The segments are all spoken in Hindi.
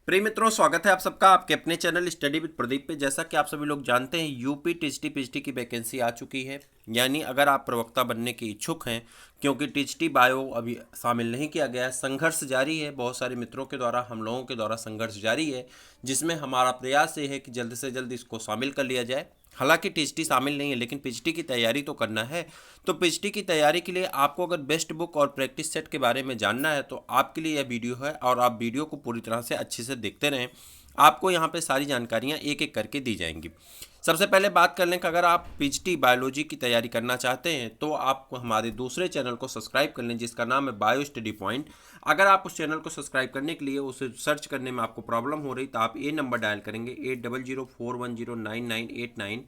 प्रिय मित्रों, स्वागत है आप सबका आपके अपने चैनल स्टडी विद प्रदीप पे। जैसा कि आप सभी लोग जानते हैं, यूपी टीजीटी पीजीटी की वैकेंसी आ चुकी है। यानी अगर आप प्रवक्ता बनने के इच्छुक हैं, क्योंकि टीजीटी बायो अभी शामिल नहीं किया गया है, संघर्ष जारी है। बहुत सारे मित्रों के द्वारा, हम लोगों के द्वारा संघर्ष जारी है, जिसमें हमारा प्रयास ये है कि जल्द से जल्द इसको शामिल कर लिया जाए। हालांकि टीजीटी शामिल नहीं है, लेकिन पीजीटी की तैयारी तो करना है। तो पीजीटी की तैयारी के लिए आपको अगर बेस्ट बुक और प्रैक्टिस सेट के बारे में जानना है तो आपके लिए यह वीडियो है, और आप वीडियो को पूरी तरह से अच्छे से देखते रहें। आपको यहाँ पे सारी जानकारियाँ एक एक करके दी जाएंगी। सबसे पहले बात कर लें कि अगर आप पीजीटी बायोलॉजी की तैयारी करना चाहते हैं तो आप हमारे दूसरे चैनल को सब्सक्राइब कर लें, जिसका नाम है बायो स्टडी पॉइंट। अगर आप उस चैनल को सब्सक्राइब करने के लिए उसे सर्च करने में आपको प्रॉब्लम हो रही तो आप ये नंबर डायल करेंगे 8004109989,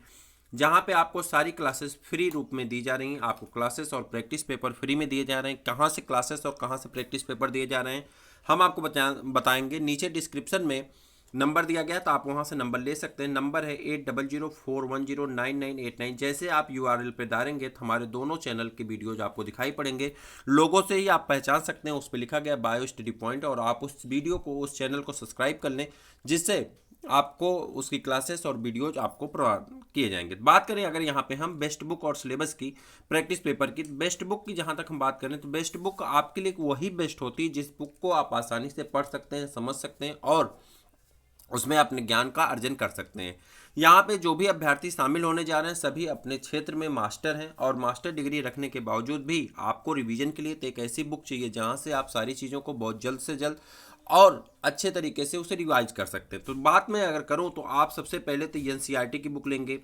जहाँ पे आपको सारी क्लासेस फ्री रूप में दी जा रही हैं। आपको क्लासेस और प्रैक्टिस पेपर फ्री में दिए जा रहे हैं। कहाँ से क्लासेस और कहाँ से प्रैक्टिस पेपर दिए जा रहे हैं हम आपको बताएंगे। नीचे डिस्क्रिप्शन में नंबर दिया गया, तो आप वहाँ से नंबर ले सकते हैं। नंबर है 8004109989। जैसे आप यूआरएल पे डालेंगे तो हमारे दोनों चैनल के वीडियोज आपको दिखाई पड़ेंगे। लोगों से ही आप पहचान सकते हैं, उस पर लिखा गया बायो स्टडी पॉइंट, और आप उस वीडियो को, उस चैनल को सब्सक्राइब कर लें, जिससे आपको उसकी क्लासेस और वीडियोज आपको प्रोवाइड किए जाएंगे। बात करें अगर यहाँ पे हम बेस्ट बुक और सिलेबस की, प्रैक्टिस पेपर की, बेस्ट बुक की जहाँ तक हम बात करें तो बेस्ट बुक आपके लिए वही बेस्ट होती है जिस बुक को आप आसानी से पढ़ सकते हैं, समझ सकते हैं और उसमें अपने ज्ञान का अर्जन कर सकते हैं। यहाँ पे जो भी अभ्यर्थी शामिल होने जा रहे हैं सभी अपने क्षेत्र में मास्टर हैं, और मास्टर डिग्री रखने के बावजूद भी आपको रिवीजन के लिए तो एक ऐसी बुक चाहिए जहाँ से आप सारी चीज़ों को बहुत जल्द से जल्द और अच्छे तरीके से उसे रिवाइज कर सकते हैं। तो बात मैं अगर करूँ तो आप सबसे पहले तो एनसीईआरटी की बुक लेंगे।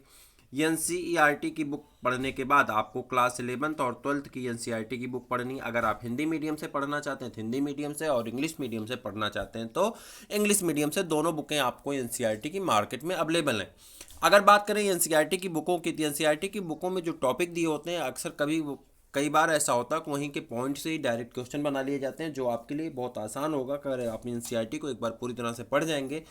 एनसीईआरटी की बुक पढ़ने के बाद आपको क्लास 11th और 12th की एनसीईआरटी की बुक पढ़नी। अगर आप हिंदी मीडियम से पढ़ना चाहते हैं तो हिंदी मीडियम से, और इंग्लिश मीडियम से पढ़ना चाहते हैं तो इंग्लिश मीडियम से। दोनों बुकें आपको एनसीईआरटी की मार्केट में अवेलेबल हैं। अगर बात करें एनसीईआरटी की बुकों की, तो एनसीईआरटी की बुकों में जो टॉपिक दिए होते हैं अक्सर कई बार ऐसा होता है कि वहीं के पॉइंट से ही डायरेक्ट क्वेश्चन बना लिए जाते हैं, जो आपके लिए बहुत आसान होगा। अगर आप एनसीईआरटी को एक बार पूरी तरह से पढ़ जाएंगे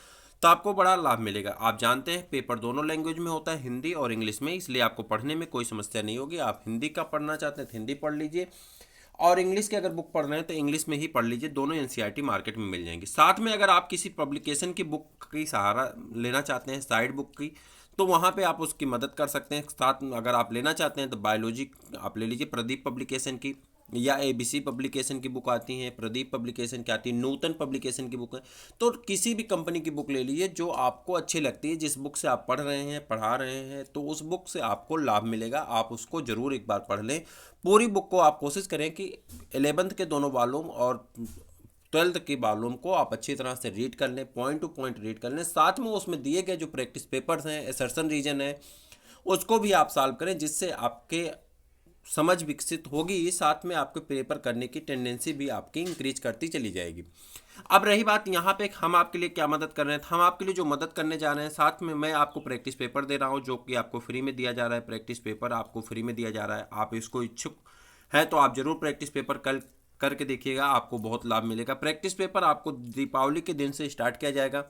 तो आपको बड़ा लाभ मिलेगा। आप जानते हैं पेपर दोनों लैंग्वेज में होता है, हिंदी और इंग्लिश में, इसलिए आपको पढ़ने में कोई समस्या नहीं होगी। आप हिंदी का पढ़ना चाहते हैं तो हिंदी पढ़ लीजिए, और इंग्लिश की अगर बुक पढ़ रहे हैं तो इंग्लिश में ही पढ़ लीजिए। दोनों एनसीईआरटी मार्केट में मिल जाएंगी। साथ में अगर आप किसी पब्लिकेशन की बुक की सहारा लेना चाहते हैं, साइड बुक की, तो वहाँ पे आप उसकी मदद कर सकते हैं। साथ में अगर आप लेना चाहते हैं तो बायोलॉजी आप ले लीजिए प्रदीप पब्लिकेशन की, या एबीसी पब्लिकेशन की बुक आती हैं, प्रदीप पब्लिकेशन की आती है, नूतन पब्लिकेशन की बुक है। तो किसी भी कंपनी की बुक ले लीजिए जो आपको अच्छी लगती है, जिस बुक से आप पढ़ रहे हैं, पढ़ा रहे हैं, तो उस बुक से आपको लाभ मिलेगा। आप उसको ज़रूर एक बार पढ़ लें। पूरी बुक को आप कोशिश करें कि 11th के दोनों वॉल्यूम और 12th की वॉल्यूम को आप अच्छी तरह से रीड कर लें, पॉइंट टू पॉइंट रीड कर लें। साथ में उसमें दिए गए जो प्रैक्टिस पेपर्स हैं, असर्शन रीजन है, उसको भी आप सॉल्व करें, जिससे आपके समझ विकसित होगी। साथ में आपके पेपर करने की टेंडेंसी भी आपकी इंक्रीज करती चली जाएगी। अब रही बात यहाँ पे हम आपके लिए क्या मदद कर रहे हैं, तो हम आपके लिए जो मदद करने जा रहे हैं, साथ में मैं आपको प्रैक्टिस पेपर दे रहा हूँ जो कि आपको फ्री में दिया जा रहा है। प्रैक्टिस पेपर आपको फ्री में दिया जा रहा है। आप इसको इच्छुक है तो आप जरूर प्रैक्टिस पेपर कल करके देखिएगा, आपको बहुत लाभ मिलेगा। प्रैक्टिस पेपर आपको दीपावली के दिन से स्टार्ट किया जाएगा।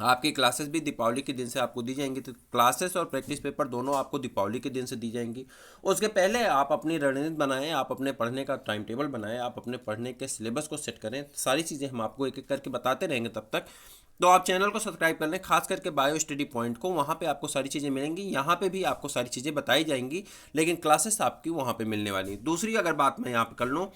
आपकी क्लासेस भी दीपावली के दिन से आपको दी जाएंगी। तो क्लासेस और प्रैक्टिस पेपर दोनों आपको दीपावली के दिन से दी जाएंगी। उसके पहले आप अपनी रणनीति बनाएं, आप अपने पढ़ने का टाइम टेबल बनाएं, आप अपने पढ़ने के सिलेबस को सेट करें। सारी चीज़ें हम आपको एक एक करके बताते रहेंगे तब तक। तो आप चैनल को सब्सक्राइब कर लें, खास करके बायो स्टडी पॉइंट को। वहाँ पे आपको सारी चीज़ें मिलेंगी। यहाँ पे भी आपको सारी चीज़ें बताई जाएंगी, लेकिन क्लासेस आपकी वहाँ पे मिलने वाली है। दूसरी अगर बात मैं यहाँ पे कर लूँ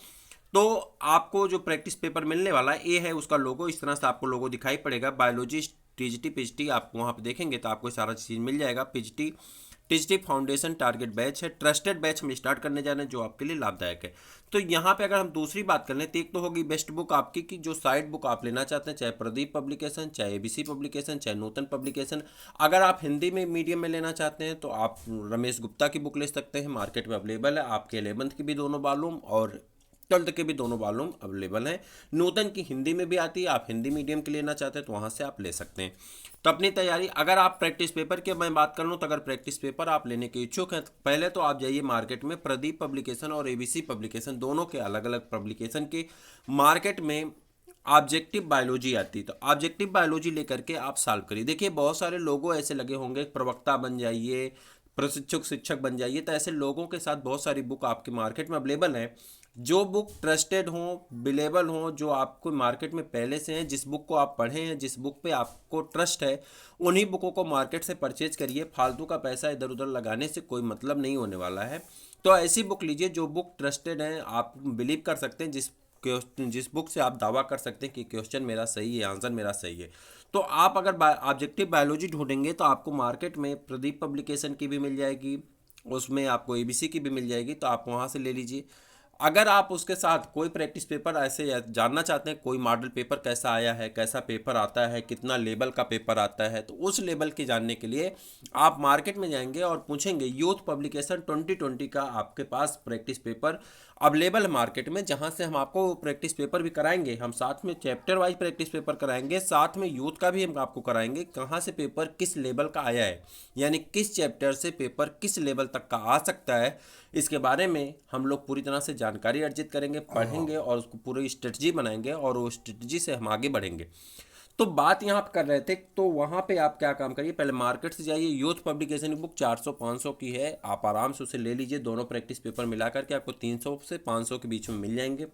तो आपको जो प्रैक्टिस पेपर मिलने वाला है, ये है उसका लोगो। इस तरह से आपको लोगो दिखाई पड़ेगा। बायोलॉजी टीजीटी पीजीटी आप वहाँ पे देखेंगे तो आपको सारा चीज़ मिल जाएगा। PGT TGT foundation target batch है, ट्रस्टेड बैच हम स्टार्ट करने जा रहे हैं, जो आपके लिए लाभदायक है। तो यहाँ पे अगर हम दूसरी बात कर लें तो एक तो होगी बेस्ट बुक आपकी की जो साइड बुक आप लेना चाहते हैं, चाहे प्रदीप पब्लिकेशन, चाहे एबीसी पब्लिकेशन, चाहे नूतन पब्लिकेशन। अगर आप हिंदी में मीडियम में लेना चाहते हैं तो आप रमेश गुप्ता की बुक ले सकते हैं, मार्केट में अवेलेबल है। आपके 11th की भी दोनों वॉल्यूम और 12th के भी दोनों वॉल्यूम अवेलेबल हैं। नूतन की हिंदी में भी आती है। आप हिंदी मीडियम के लेना चाहते हैं तो वहाँ से आप ले सकते हैं। तो अपनी तैयारी, अगर आप प्रैक्टिस पेपर की मैं बात कर लूँ तो अगर प्रैक्टिस पेपर आप लेने के इच्छुक हैं तो पहले तो आप जाइए मार्केट में। प्रदीप पब्लिकेशन और एबीसी पब्लिकेशन दोनों के अलग अलग पब्लिकेशन के मार्केट में ऑब्जेक्टिव बायोलॉजी आती है, तो ऑब्जेक्टिव बायोलॉजी लेकर के आप सॉल्व करिए। देखिए बहुत सारे लोगों ऐसे लगे होंगे, प्रवक्ता बन जाइए, प्रशिक्षक शिक्षक बन जाइए, तो ऐसे लोगों के साथ बहुत सारी बुक आपके मार्केट में अवेलेबल है। जो बुक ट्रस्टेड हो, बिलेबल हो, जो आपको मार्केट में पहले से हैं, जिस बुक को आप पढ़े हैं, जिस बुक पे आपको ट्रस्ट है, उन्हीं बुकों को मार्केट से परचेज करिए। फालतू का पैसा इधर उधर लगाने से कोई मतलब नहीं होने वाला है। तो ऐसी बुक लीजिए जो बुक ट्रस्टेड है, आप बिलीव कर सकते हैं, जिस बुक से आप दावा कर सकते हैं कि क्वेश्चन मेरा सही है, आंसर मेरा सही है। तो आप अगर ऑब्जेक्टिव बायोलॉजी ढूंढेंगे तो आपको मार्केट में प्रदीप पब्लिकेशन की भी मिल जाएगी, उसमें आपको एबीसी की भी मिल जाएगी, तो आप वहाँ से ले लीजिए। अगर आप उसके साथ कोई प्रैक्टिस पेपर ऐसे जानना चाहते हैं, कोई मॉडल पेपर कैसा आया है, कैसा पेपर आता है, कितना लेवल का पेपर आता है, तो उस लेवल के जानने के लिए आप मार्केट में जाएंगे और पूछेंगे यूथ पब्लिकेशन 2020 का आपके पास प्रैक्टिस पेपर अवेलेबल है मार्केट में, जहां से हम आपको प्रैक्टिस पेपर भी कराएंगे। हम साथ में चैप्टर वाइज प्रैक्टिस पेपर कराएंगे, साथ में यूथ का भी हम आपको कराएंगे, कहाँ से पेपर किस लेवल का आया है, यानी किस चैप्टर से पेपर किस लेवल तक का आ सकता है। इसके बारे में हम लोग पूरी तरह से जानकारी अर्जित करेंगे, पढ़ेंगे और उसको पूरी स्ट्रेटजी बनाएंगे और वो स्ट्रेटजी से हम आगे बढ़ेंगे। तो बात यहाँ पर कर रहे थे, तो वहाँ पे आप क्या काम करिए, पहले मार्केट से जाइए, यूथ पब्लिकेशन की बुक 400-500 की है, आप आराम से उसे ले लीजिए। दोनों प्रैक्टिस पेपर मिला करके आपको 300 से 500 के बीच में मिल जाएंगे।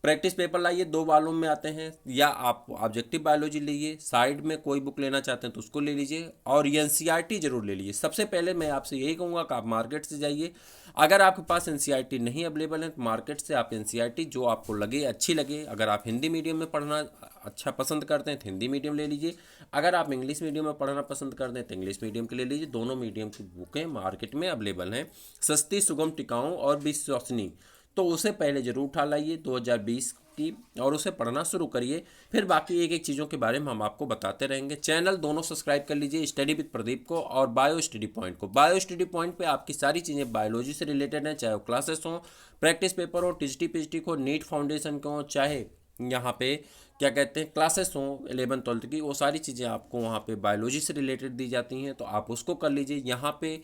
प्रैक्टिस पेपर लाइए, दो वॉल्यूम में आते हैं, या आप ऑब्जेक्टिव बायोलॉजी लीजिए, साइड में कोई बुक लेना चाहते हैं तो उसको ले लीजिए, और एनसीईआरटी जरूर ले लीजिए। सबसे पहले मैं आपसे यही कहूँगा कि आप मार्केट से जाइए। अगर आपके पास एनसीईआरटी नहीं अवेलेबल है तो मार्केट से आप एनसीईआरटी जो आपको लगे, अच्छी लगे, अगर आप हिंदी मीडियम में पढ़ना अच्छा पसंद करते हैं तो हिंदी मीडियम ले लीजिए, अगर आप इंग्लिश मीडियम में पढ़ना पसंद करते हैं तो इंग्लिश मीडियम के ले लीजिए। दोनों मीडियम की बुकें मार्केट में अवेलेबल हैं, सस्ती, सुगम, टिकाऊ और विश्वसनीय। तो उसे पहले जरूर उठा लाइए 2020 की, और उसे पढ़ना शुरू करिए। फिर बाकी एक एक चीज़ों के बारे में हम आपको बताते रहेंगे। चैनल दोनों सब्सक्राइब कर लीजिए, स्टडी विद प्रदीप को और बायो स्टडी पॉइंट को। बायो स्टडी पॉइंट पे आपकी सारी चीज़ें बायोलॉजी से रिलेटेड हैं, चाहे वो क्लासेस हों, प्रैक्टिस पेपर हो, टीजीटी पीजीटी को, नीट फाउंडेशन को हो, चाहे यहाँ पे क्या कहते हैं क्लासेस हों 11th-12th की, वो सारी चीज़ें आपको वहाँ पे बायोलॉजी से रिलेटेड दी जाती हैं, तो आप उसको कर लीजिए। यहाँ पे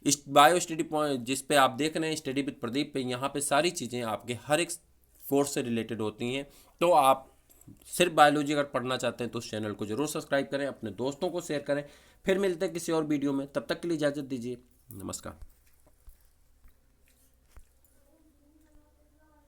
इस बायो स्टडी पॉइंट जिस पे आप देख रहे हैं स्टडी विद प्रदीप पे, यहाँ पे सारी चीज़ें आपके हर एक कोर्स से रिलेटेड होती हैं। तो आप सिर्फ बायोलॉजी अगर पढ़ना चाहते हैं तो उस चैनल को जरूर सब्सक्राइब करें, अपने दोस्तों को शेयर करें। फिर मिलते हैं किसी और वीडियो में, तब तक के लिए इजाज़त दीजिए, नमस्कार।